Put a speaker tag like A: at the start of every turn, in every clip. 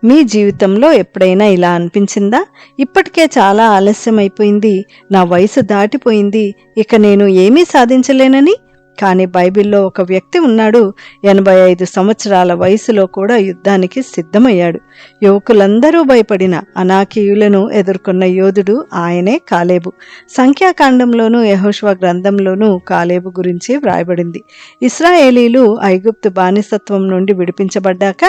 A: మీ జీవితంలో ఎప్పుడైనా ఇలా అనిపించిందా? ఇప్పటికే చాలా ఆలస్యం అయిపోయింది, నా వయసు దాటిపోయింది, ఇక నేను ఏమీ సాధించలేనని. కానీ బైబిల్లో ఒక వ్యక్తి ఉన్నాడు, 85 సంవత్సరాల వయసులో కూడా యుద్ధానికి సిద్ధమయ్యాడు. యువకులందరూ భయపడిన అనాకీయులను ఎదుర్కొన్న యోధుడు ఆయనే కాలేబు. సంఖ్యాకాండంలోనూ యెహోషువ గ్రంథంలోనూ కాలేబు గురించి వ్రాయబడింది. ఇశ్రాయేలీలు ఐగుప్తు బానిసత్వం నుండి విడిపించబడ్డాక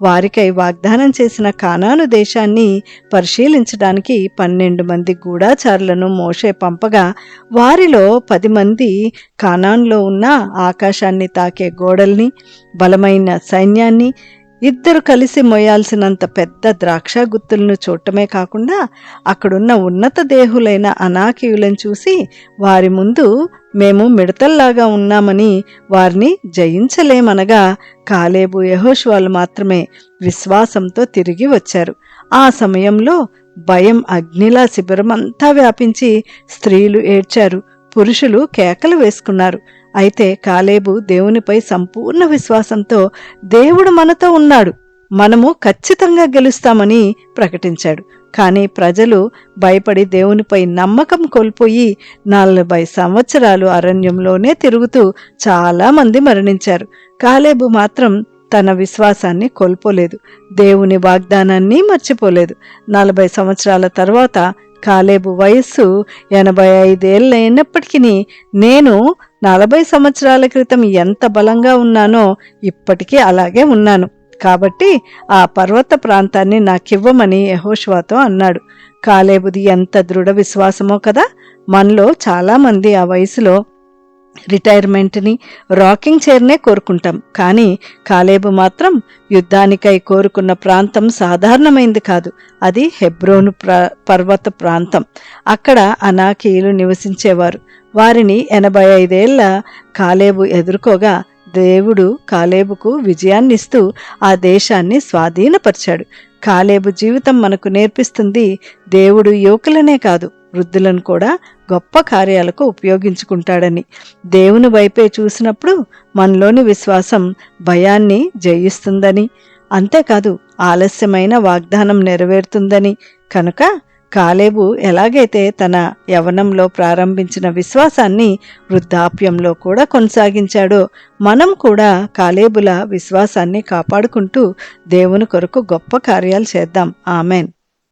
A: వారికై వాగ్దానం చేసిన కానాను దేశాన్ని పరిశీలించడానికి 12 మంది గూఢాచారులను మోషే పంపగా వారిలో 10 మంది కానాన్లో ఉన్న ఆకాశాన్ని తాకే గోడల్ని, బలమైన సైన్యాన్ని, 2 కలిసి మోయాల్సినంత పెద్ద ద్రాక్ష గుత్తులను చూడటమే కాకుండా అక్కడున్న ఉన్నత దేహులైన అనాకీయులను చూసి వారి ముందు మేము మిడతల్లాగా ఉన్నామని వారిని జయించలేమనగా కాలేబు యెహోషువలు మాత్రమే విశ్వాసంతో తిరిగి వచ్చారు. ఆ సమయంలో భయం అగ్నిలా శిబిరమంతా వ్యాపించి స్త్రీలు ఏడ్చారు, పురుషులు కేకలు వేసుకున్నారు. అయితే కాలేబు దేవునిపై సంపూర్ణ విశ్వాసంతో దేవుడు మనతో ఉన్నాడు, మనము ఖచ్చితంగా గెలుస్తామని ప్రకటించాడు. కానీ ప్రజలు భయపడి దేవునిపై నమ్మకం కోల్పోయి 40 సంవత్సరాలు అరణ్యంలోనే తిరుగుతూ చాలా మంది మరణించారు. కాలేబు మాత్రం తన విశ్వాసాన్ని కోల్పోలేదు, దేవుని వాగ్దానాన్ని మర్చిపోలేదు. 40 సంవత్సరాల తర్వాత కాలేబు వయస్సు 85 ఏళ్ళైనప్పటికీ నేను 40 సంవత్సరాల క్రితం ఎంత బలంగా ఉన్నానో ఇప్పటికీ అలాగే ఉన్నాను, కాబట్టి ఆ పర్వత ప్రాంతాన్ని నాకివ్వమని యెహోషువతో అన్నాడు. కాలేబుది ఎంత దృఢ విశ్వాసమో కదా. మనలో చాలామంది ఆ వయసులో రిటైర్మెంట్ని, రాకింగ్ చైర్నే కోరుకుంటాం. కానీ కాలేబు మాత్రం యుద్ధానికై కోరుకున్న ప్రాంతం సాధారణమైంది కాదు. అది హెబ్రోను పర్వత ప్రాంతం. అక్కడ అనాకీయులు నివసించేవారు. వారిని 85 ఏళ్ల కాలేబు ఎదుర్కోగా దేవుడు కాలేబుకు విజయాన్నిస్తూ ఆ దేశాన్ని స్వాధీనపరిచాడు. కాలేబు జీవితం మనకు నేర్పిస్తుంది, దేవుడు యువకులనే కాదు వృద్ధులను కూడా గొప్ప కార్యాలకు ఉపయోగించుకుంటాడని. దేవుని వైపే చూసినప్పుడు మనలోని విశ్వాసం భయాన్ని జయిస్తుందని, అంతేకాదు ఆలస్యమైన వాగ్దానం నెరవేరుతుందని. కనుక కాలేబు ఎలాగైతే తన యవ్వనంలో ప్రారంభించిన విశ్వాసాన్ని వృద్ధాప్యంలో కూడా కొనసాగించాడో మనం కూడా కాలేబుల విశ్వాసాన్ని కాపాడుకుంటూ దేవుని కొరకు గొప్ప కార్యాలు చేద్దాం. ఆమెన్.